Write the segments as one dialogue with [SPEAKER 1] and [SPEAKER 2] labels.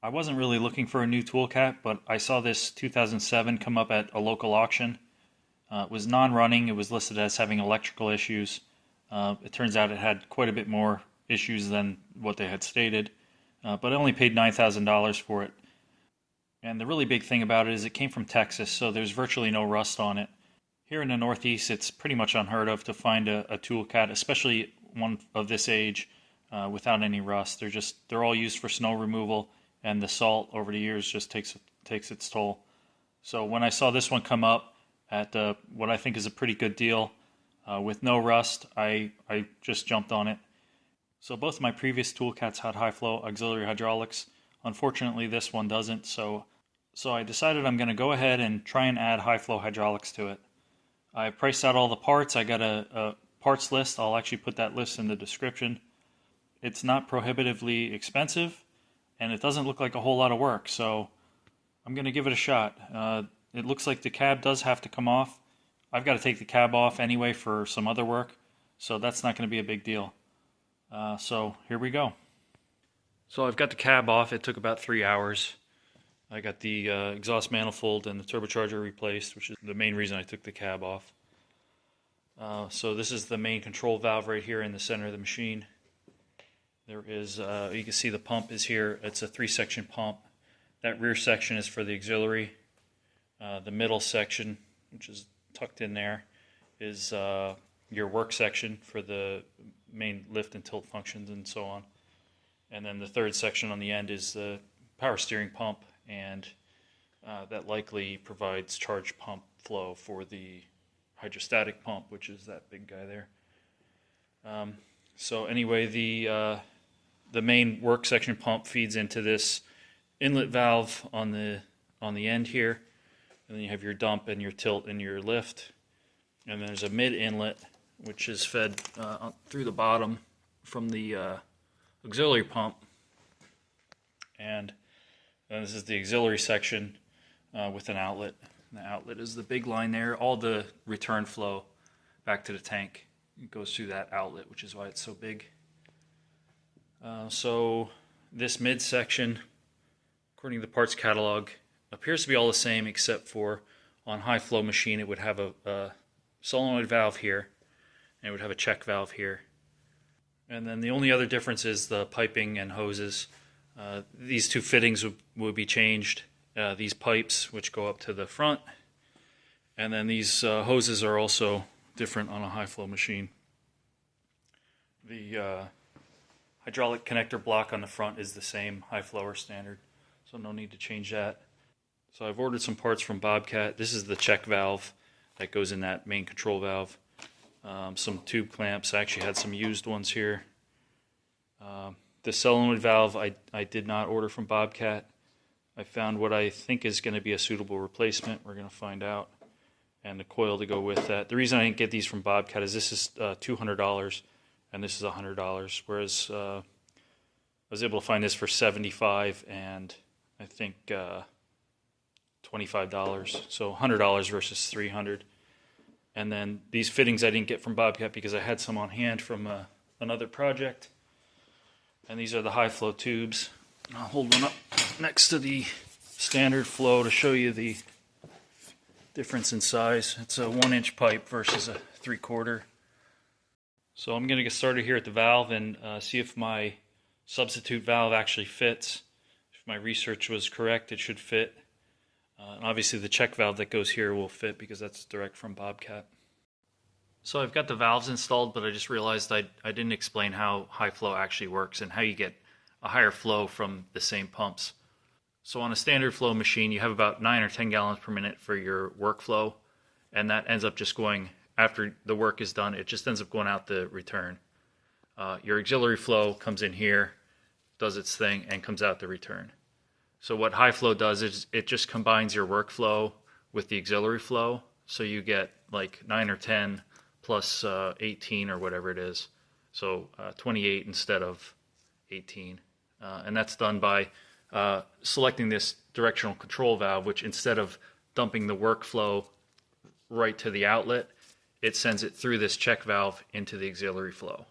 [SPEAKER 1] I wasn't really looking for a new Toolcat, but I saw this 2007 come up at a local auction. It was non-running. It was listed as having electrical issues. It turns out it had quite a bit more issues than what they had stated, but I only paid $9,000 for it. And the really big thing about it is it came from Texas, so there's virtually no rust on it. Here in the Northeast, it's pretty much unheard of to find a Toolcat, especially one of this age, without any rust. They're all used for snow removal, and the salt over the years just takes its toll. So when I saw this one come up at what I think is a pretty good deal with no rust, I just jumped on it. So both my previous Toolcats had high flow auxiliary hydraulics. Unfortunately, this one doesn't. So I decided I'm going to go ahead and try and add high flow hydraulics to it. I priced out all the parts. I got a parts list. I'll actually put that list in the description. It's not prohibitively expensive, and it doesn't look like a whole lot of work, so I'm going to give it a shot. It looks like the cab does have to come off. I've got to take the cab off anyway for some other work, so that's not going to be a big deal. So here we go. So I've got the cab off. It took about 3 hours. I got the exhaust manifold and the turbocharger replaced, which is the main reason I took the cab off. So this is the main control valve right here in the center of the machine. There is, you can see the pump is here. It's a 3-section pump. That rear section is for the auxiliary. The middle section, which is tucked in there, is your work section for the main lift and tilt functions and so on. And then the third section on the end is the power steering pump, and that likely provides charge pump flow for the hydrostatic pump, which is that big guy there. So anyway, the main work section pump feeds into this inlet valve on the end here, and then you have your dump and your tilt and your lift, and then there's a mid inlet which is fed through the bottom from the auxiliary pump, and then this is the auxiliary section with an outlet. And the outlet is the big line there. All the return flow back to the tank goes through that outlet, which is why it's so big. So this mid section, according to the parts catalog, appears to be all the same, except for on high flow machine it would have a solenoid valve here, and it would have a check valve here. And then the only other difference is the piping and hoses. These two fittings would be changed. These pipes, which go up to the front, and then these hoses are also different on a high flow machine. The hydraulic connector block on the front is the same, high flow or standard, so no need to change that. So I've ordered some parts from Bobcat. This is the check valve that goes in that main control valve. Some tube clamps. I actually had some used ones here. The solenoid valve I did not order from Bobcat. I found what I think is going to be a suitable replacement. We're going to find out. And the coil to go with that. The reason I didn't get these from Bobcat is this is $200 and this is $100, whereas I was able to find this for $75 and I think $25. So $100 versus $300. And then these fittings I didn't get from Bobcat because I had some on hand from another project. And these are the high flow tubes. I'll hold one up next to the standard flow to show you the difference in size. It's a 1-inch pipe versus a 3/4. So I'm going to get started here at the valve and see if my substitute valve actually fits. If my research was correct, it should fit. And obviously the check valve that goes here will fit because that's direct from Bobcat. So I've got the valves installed, but I just realized I didn't explain how high flow actually works and how you get a higher flow from the same pumps. So on a standard flow machine, you have about 9 or 10 gallons per minute for your workflow, and that ends up just going, after the work is done, it just ends up going out the return. Your auxiliary flow comes in here, does its thing, and comes out the return. So what high flow does is it just combines your workflow with the auxiliary flow, so you get like 9 or 10 plus 18 or whatever it is. So 28 instead of 18. And that's done by selecting this directional control valve, which instead of dumping the workflow right to the outlet, it sends it through this check valve into the auxiliary flow.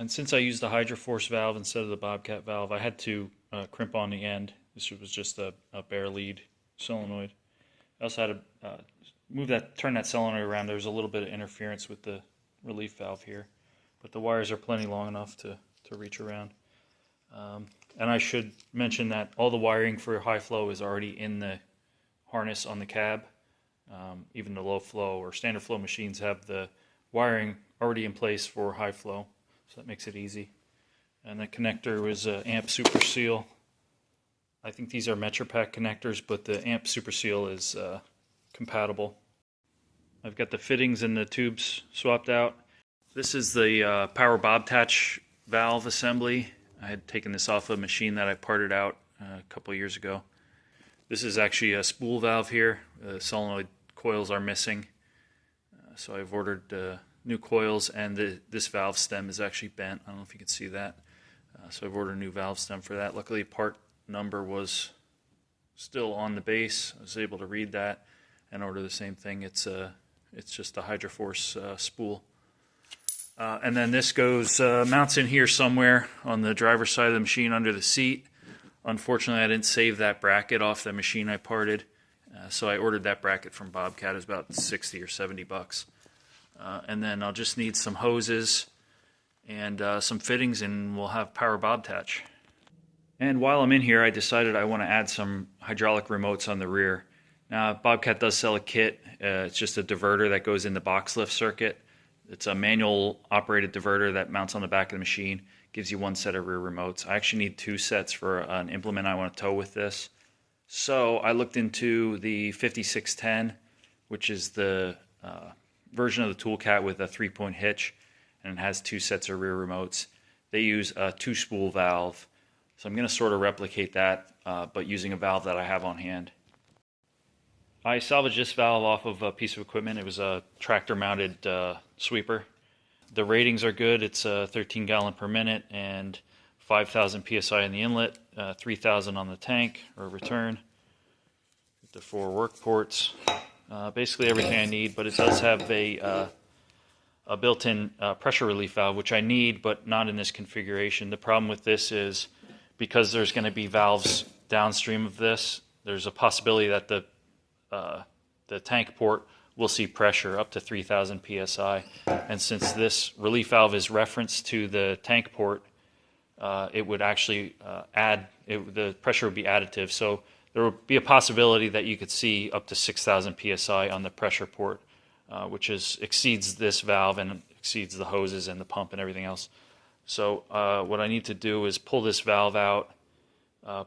[SPEAKER 1] And since I used the Hydroforce valve instead of the Bobcat valve, I had to crimp on the end. This was just a bare lead solenoid. I also had to turn that solenoid around. There was a little bit of interference with the relief valve here, but the wires are plenty long enough to reach around. And I should mention that all the wiring for high flow is already in the harness on the cab. Even the low flow or standard flow machines have the wiring already in place for high flow, so that makes it easy. And the connector was amp super seal. I think these are MetroPack connectors, but the amp super seal is compatible. I've got the fittings and the tubes swapped out. This is the Power Bob-tach valve assembly. I had taken this off a machine that I parted out a couple years ago. This is actually a spool valve here. The solenoid coils are missing, so I've ordered new coils, and this valve stem is actually bent. I don't know if you can see that. So I've ordered a new valve stem for that. Luckily, part number was still on the base. I was able to read that and order the same thing. It's just a Hydroforce spool. And then this goes mounts in here somewhere on the driver's side of the machine under the seat. Unfortunately, I didn't save that bracket off the machine I parted, so I ordered that bracket from Bobcat. It was about 60 or 70 bucks. And then I'll just need some hoses and some fittings, and we'll have Power Bob-tach. And while I'm in here, I decided I want to add some hydraulic remotes on the rear. Now, Bobcat does sell a kit. It's just a diverter that goes in the box lift circuit. It's a manual operated diverter that mounts on the back of the machine. Gives you one set of rear remotes. I actually need two sets for an implement I want to tow with this. So I looked into the 5610, which is the version of the Toolcat with a 3-point hitch, and it has two sets of rear remotes. They use a 2-spool valve. So I'm going to sort of replicate that, but using a valve that I have on hand. I salvaged this valve off of a piece of equipment. It was a tractor-mounted sweeper. The ratings are good. It's 13 gallon per minute and 5,000 psi in the inlet, 3,000 on the tank or return. The 4 work ports. Basically everything I need, but it does have a built-in pressure relief valve, which I need, but not in this configuration. The problem with this is because there's going to be valves downstream of this, there's a possibility that the tank port will see pressure up to 3,000 psi, and since this relief valve is referenced to the tank port, it would actually the pressure would be additive. So there would be a possibility that you could see up to 6,000 psi on the pressure port, which exceeds this valve and exceeds the hoses and the pump and everything else. So what I need to do is pull this valve out,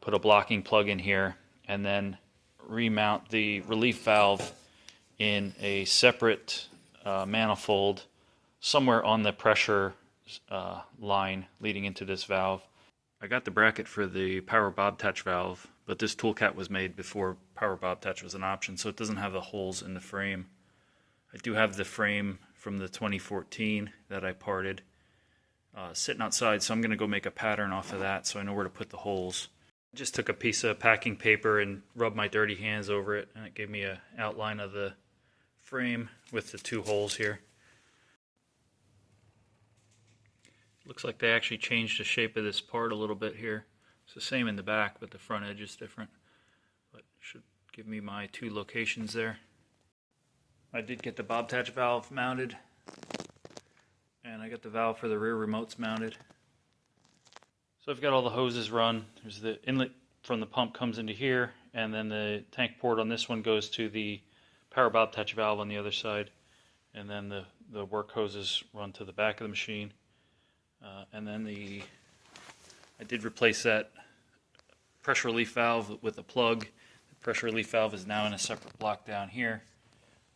[SPEAKER 1] put a blocking plug in here, and then remount the relief valve in a separate manifold somewhere on the pressure line leading into this valve. I got the bracket for the Power Bob-tach valve, but this Toolcat was made before Power Bob-tach was an option, so it doesn't have the holes in the frame. I do have the frame from the 2014 that I parted sitting outside, so I'm going to go make a pattern off of that so I know where to put the holes. I just took a piece of packing paper and rubbed my dirty hands over it, and it gave me an outline of the frame with the 2 holes here. Looks like they actually changed the shape of this part a little bit here. It's the same in the back, but the front edge is different. But should give me my 2 locations there. I did get the Bob-tach valve mounted, and I got the valve for the rear remotes mounted. So I've got all the hoses run. There's the inlet from the pump comes into here, and then the tank port on this one goes to the Power Bob-tach valve on the other side, and then the work hoses run to the back of the machine. And then I did replace that pressure relief valve with a plug. The pressure relief valve is now in a separate block down here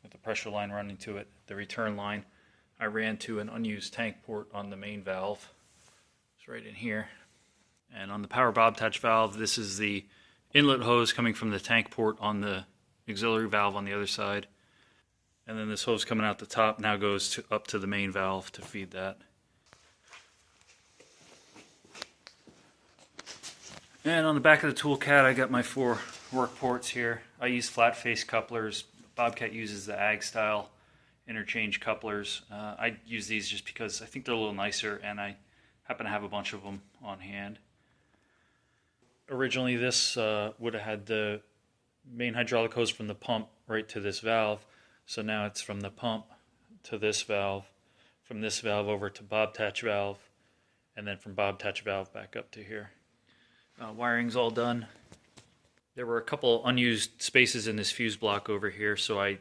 [SPEAKER 1] with the pressure line running to it. The return line I ran to an unused tank port on the main valve. It's right in here. And on the Power Bob-tach valve, this is the inlet hose coming from the tank port on the auxiliary valve on the other side. And then this hose coming out the top now goes up to the main valve to feed that. And on the back of the Toolcat, I got my 4 work ports here. I use flat face couplers. Bobcat uses the ag style interchange couplers. I use these just because I think they're a little nicer, and I happen to have a bunch of them on hand. Originally this would have had the main hydraulic hose from the pump right to this valve, so now it's from the pump to this valve, from this valve over to Bob-tach valve, and then from Bob-tach valve back up to here. Wiring's all done. There were a couple unused spaces in this fuse block over here, so I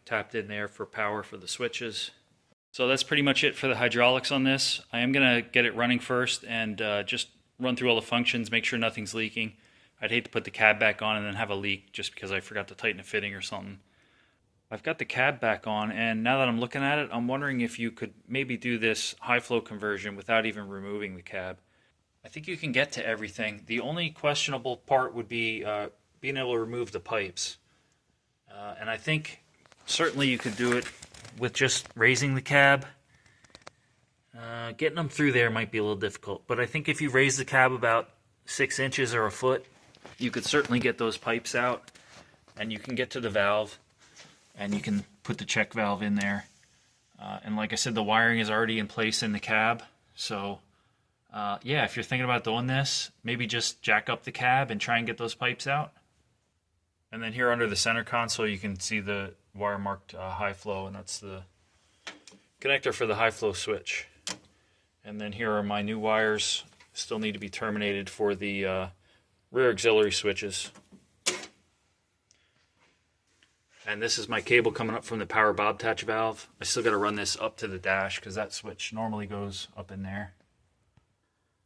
[SPEAKER 1] tapped in there for power for the switches. So that's pretty much it for the hydraulics on this. I am going to get it running first and just run through all the functions, make sure nothing's leaking. I'd hate to put the cab back on and then have a leak just because I forgot to tighten a fitting or something. I've got the cab back on, and now that I'm looking at it, I'm wondering if you could maybe do this high flow conversion without even removing the cab. I think you can get to everything. The only questionable part would be being able to remove the pipes. And I think certainly you could do it with just raising the cab. Getting them through there might be a little difficult, but I think if you raise the cab about 6 inches or a foot, you could certainly get those pipes out, and you can get to the valve, and you can put the check valve in there. And like I said, the wiring is already in place in the cab, so yeah, if you're thinking about doing this, maybe just jack up the cab and try and get those pipes out. And then here under the center console, you can see the wire marked high flow, and that's the connector for the high flow switch. And then here are my new wires, still need to be terminated for the rear auxiliary switches. And this is my cable coming up from the Power Bob-tach valve. I still got to run this up to the dash because that switch normally goes up in there.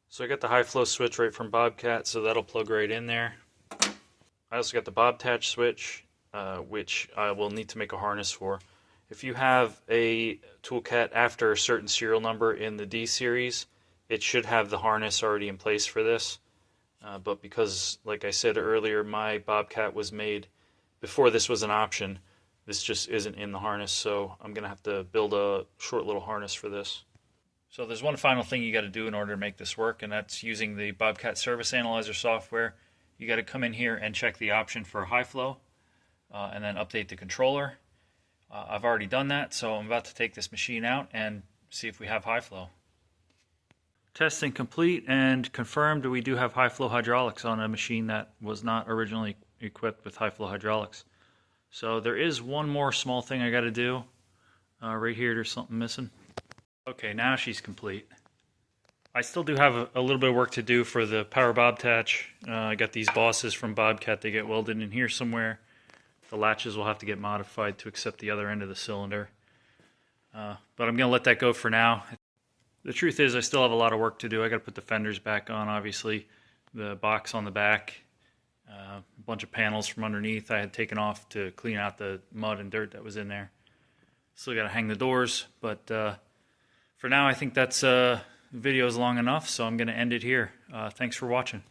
[SPEAKER 1] So I got the high flow switch right from Bobcat, so that'll plug right in there. I also got the Bob-tach switch, which I will need to make a harness for. If you have a Toolcat after a certain serial number in the D series, it should have the harness already in place for this. But because, like I said earlier, my Bobcat was made before this was an option, this just isn't in the harness, so I'm going to have to build a short little harness for this. So there's one final thing you got to do in order to make this work, and that's using the Bobcat Service Analyzer software. You got to come in here and check the option for high flow, and then update the controller. I've already done that, so I'm about to take this machine out and see if we have high flow. Testing complete and confirmed we do have high flow hydraulics on a machine that was not originally equipped with high flow hydraulics. So there is one more small thing I got to do. Right here there's something missing. Okay, now she's complete. I still do have a little bit of work to do for the Power Bob-tach. I got these bosses from Bobcat, they get welded in here somewhere. The latches will have to get modified to accept the other end of the cylinder. But I'm going to let that go for now. The truth is I still have a lot of work to do. I got to put the fenders back on, obviously. The box on the back. A bunch of panels from underneath I had taken off to clean out the mud and dirt that was in there. Still got to hang the doors, but for now I think that's video's long enough, so I'm going to end it here. Thanks for watching.